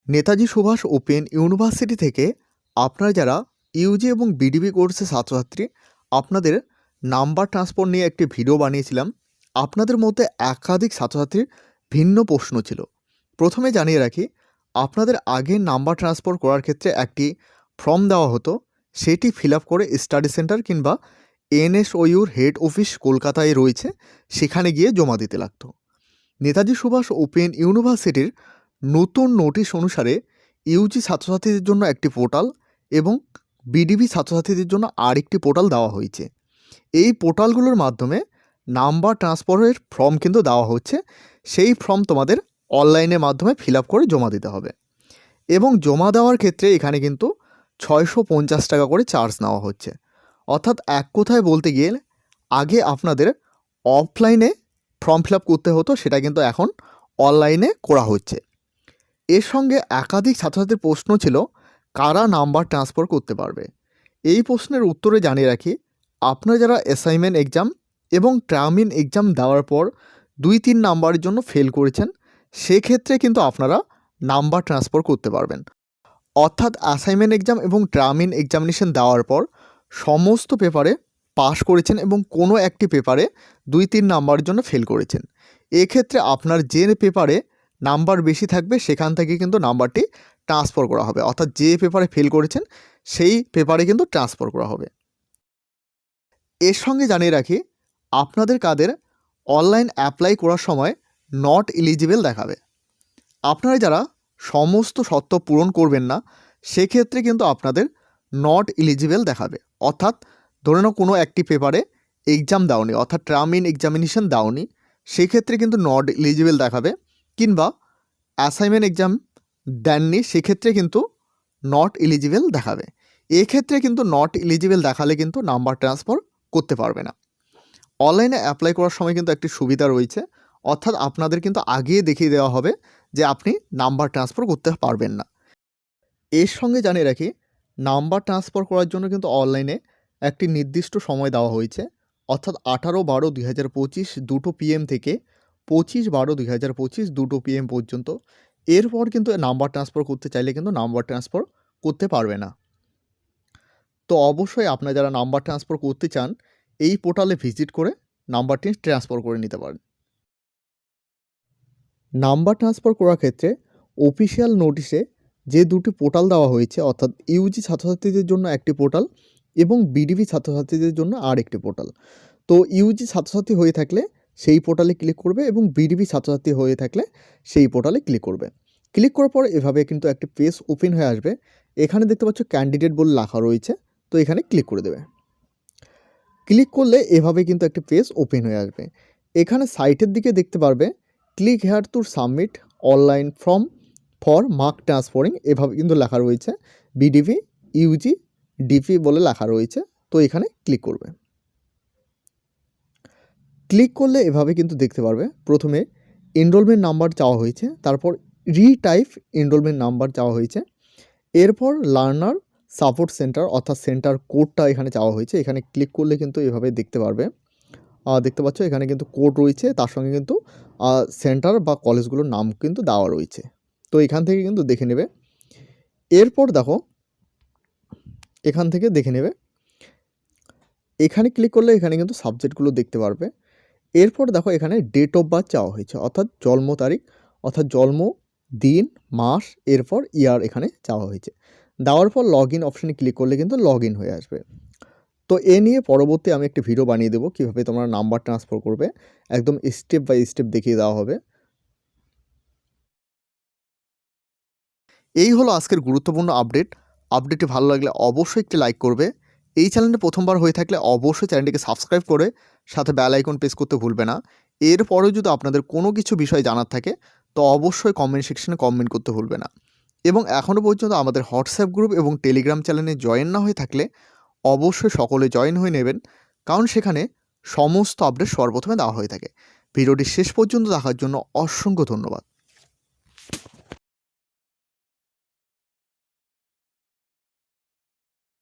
Netaji Subhash open university থেকে আপনারা যারা ইউজি এবং বিডিবি কোর্সের ছাত্রছাত্রী, আপনাদের নাম্বার ট্রান্সফার নিয়ে একটি ভিডিও বানিয়েছিলাম। আপনাদের মধ্যে একাধিক ছাত্রছাত্রীর ভিন্ন প্রশ্ন ছিল। প্রথমে জানিয়ে রাখি, আপনাদের আগে নাম্বার ট্রান্সফার করার ক্ষেত্রে একটি ফর্ম দেওয়া হতো, সেটি ফিল আপ করে স্টাডি সেন্টার কিংবা এনএসওইউর হেড অফিস কলকাতায় রয়েছে, সেখানে গিয়ে জমা দিতে লাগতো। নেতাজি সুভাষ ওপেন ইউনিভার্সিটির নতুন নোটিশ অনুসারে ইউজি ছাত্রছাত্রীদের জন্য একটি পোর্টাল এবং বিডিবি ছাত্রছাত্রীদের জন্য আরেকটি পোর্টাল দেওয়া হয়েছে। এই পোর্টালগুলোর মাধ্যমে নাম্বার ট্রান্সফারের ফর্ম কিন্তু দেওয়া হচ্ছে। সেই ফর্ম তোমাদের অনলাইনের মাধ্যমে ফিল আপ করে জমা দিতে হবে এবং জমা দেওয়ার ক্ষেত্রে এখানে কিন্তু 650 টাকা করে চার্জ নেওয়া হচ্ছে। অর্থাৎ এক কথায় বলতে গিয়ে আগে আপনাদের অফলাইনে ফর্ম ফিল আপ করতে হতো, সেটা কিন্তু এখন অনলাইনে করা হচ্ছে। এর সঙ্গে একাধিক ছাত্রছাত্রীর প্রশ্ন ছিল, কারা নাম্বার ট্রান্সফার করতে পারবে। এই প্রশ্নের উত্তরে জানিয়ে রাখি, আপনারা যারা অ্যাসাইনমেন্ট এক্সাম এবং টার্মিন এক্সাম দেওয়ার পর 2-3 নাম্বারের জন্য ফেল করেছেন, সেক্ষেত্রে কিন্তু আপনারা নাম্বার ট্রান্সফার করতে পারবেন। অর্থাৎ অ্যাসাইনমেন্ট এক্সাম এবং টার্মিন এক্সামিনেশন দেওয়ার পর সমস্ত পেপারে পাস করেছেন এবং কোনো একটি পেপারে 2-3 নাম্বারের জন্য ফেল করেছেন, এক্ষেত্রে আপনার যে পেপারে নাম্বার বেশি থাকবে সেখান থেকে কিন্তু নাম্বারটি ট্রান্সফার করা হবে। অর্থাৎ যে পেপারে ফেল করেছেন সেই পেপারে কিন্তু ট্রান্সফার করা হবে। এর সঙ্গে জানিয়ে রাখি, আপনাদের কাদের অনলাইন অ্যাপ্লাই করার সময় নট এলিজিবল দেখাবে। আপনারা যারা সমস্ত শর্ত পূরণ করবেন না, সেক্ষেত্রে কিন্তু আপনাদের নট এলিজিবল দেখাবে। অর্থাৎ ধরে নাও কোনো একটি পেপারে এক্সাম দাওনি, অর্থাৎ টার্মিন এক্সামিনেশন দাওনি, সেক্ষেত্রে কিন্তু নট এলিজিবল দেখাবে। কিংবা অ্যাসাইনমেন্ট এক্সাম দেননি, সেক্ষেত্রে কিন্তু নট এলিজিবল দেখাবে। এক্ষেত্রে কিন্তু নট এলিজিবল দেখালে কিন্তু নাম্বার ট্রান্সফার করতে পারবে না। অনলাইনে অ্যাপ্লাই করার সময় কিন্তু একটি সুবিধা রয়েছে, অর্থাৎ আপনাদের কিন্তু আগেই দেখিয়ে দেওয়া হবে যে আপনি নাম্বার ট্রান্সফার করতে পারবেন না। এর সঙ্গে জানিয়ে রাখি, নাম্বার ট্রান্সফার করার জন্য কিন্তু অনলাইনে একটি নির্দিষ্ট সময় দেওয়া হয়েছে, অর্থাৎ 18/12/2025 2টো PM থেকে 25/12/2025 2টো PM পর্যন্ত। এরপর কিন্তু নাম্বার ট্রান্সফার করতে চাইলে কিন্তু নাম্বার ট্রান্সফার করতে পারবে না। তো অবশ্যই আপনারা যারা নাম্বার ট্রান্সফার করতে চান, এই পোর্টালে ভিজিট করে নাম্বারটি ট্রান্সফার করে নিতে পারেন। নাম্বার ট্রান্সফার করার ক্ষেত্রে অফিসিয়াল নোটিশে যে দুটি পোর্টাল দেওয়া হয়েছে, অর্থাৎ ইউজি ছাত্রছাত্রীদের জন্য একটি পোর্টাল এবং বিডিবি ছাত্রছাত্রীদের জন্য আর একটি পোর্টাল। তো ইউজি ছাত্রছাত্রী হয়ে থাকলে সেই পোর্টালে ক্লিক করবে এবং বিডিবি ছাত্রছাত্রী হয়ে থাকলে সেই পোর্টালে ক্লিক করবে। ক্লিক করার পর এভাবে কিন্তু একটি পেজ ওপেন হয়ে আসবে। এখানে দেখতে পাচ্ছ ক্যান্ডিডেট বলে লেখা রয়েছে, তো এখানে ক্লিক করে দেবে। ক্লিক করলে এভাবে কিন্তু একটি পেজ ওপেন হয়ে আসবে। এখানে সাইটের দিকে দেখতে পারবে click here to submit online form for mark transferring, এভাবে কিন্তু লেখা রয়েছে বিডিবি ইউজি ডিপি বলে লেখা রয়েছে। তো এখানে ক্লিক করবে। ক্লিক করলে এভাবে কিন্তু দেখতে পারবে প্রথমে এনরোলমেন্ট নাম্বার চাওয়া হয়েছে, তারপর রিটাইপ এনরোলমেন্ট নাম্বার চাওয়া হয়েছে, এরপর লার্নার সাপোর্ট সেন্টার অর্থাৎ সেন্টার কোডটা এখানে চাওয়া হয়েছে। এখানে ক্লিক করলে কিন্তু এভাবে দেখতে পারবে, দেখতে পাচ্ছ এখানে কিন্তু কোড রয়েছে, তার সঙ্গে কিন্তু সেন্টার বা কলেজগুলোর নাম কিন্তু দেওয়া রয়েছে। তো এখান থেকে কিন্তু দেখে নেবে। এরপর দেখো এখান থেকে দেখে নেবে, এখানে ক্লিক করলে এখানে কিন্তু সাবজেক্টগুলো দেখতে পারবে। এরপর দেখো এখানে ডেট অফ বার্থ চাওয়া হয়েছে, অর্থাৎ জন্ম তারিখ, অর্থাৎ জন্ম দিন মাস এরপর ইয়ার এখানে চাওয়া হয়েছে। দেওয়ার পর লগ ইন অপশানে ক্লিক করলে কিন্তু লগ ইন হয়ে আসবে। তো এ নিয়ে পরবর্তী আমি একটি ভিডিও বানিয়ে দেবো কীভাবে তোমরা নাম্বার ট্রান্সফার করবে, একদম স্টেপ বাই স্টেপ দেখিয়ে দেওয়া হবে। এই হলো আজকের গুরুত্বপূর্ণ আপডেটটি ভালো লাগলে অবশ্যই একটি লাইক করবে। এই চ্যানেলটি প্রথমবার হয়ে থাকলে অবশ্যই চ্যানেলটিকে সাবস্ক্রাইব করে সাথে বেল আইকন প্রেস করতে ভুলবে না। এরপরেও যদি আপনাদের কোনো কিছু বিষয় জানার থাকে তো অবশ্যই কমেন্ট সেকশনে কমেন্ট করতে ভুলবে না। এবং এখনও পর্যন্ত আমাদের হোয়াটসঅ্যাপ গ্রুপ এবং টেলিগ্রাম চ্যানেলে জয়েন না হয়ে থাকলে অবশ্যই সকলে জয়েন হয়ে নেবেন, কারণ সেখানে সমস্ত আপডেট সর্বপ্রথমে দেওয়া হয়ে থাকে। ভিডিওটি শেষ পর্যন্ত দেখার জন্য অসংখ্য ধন্যবাদ।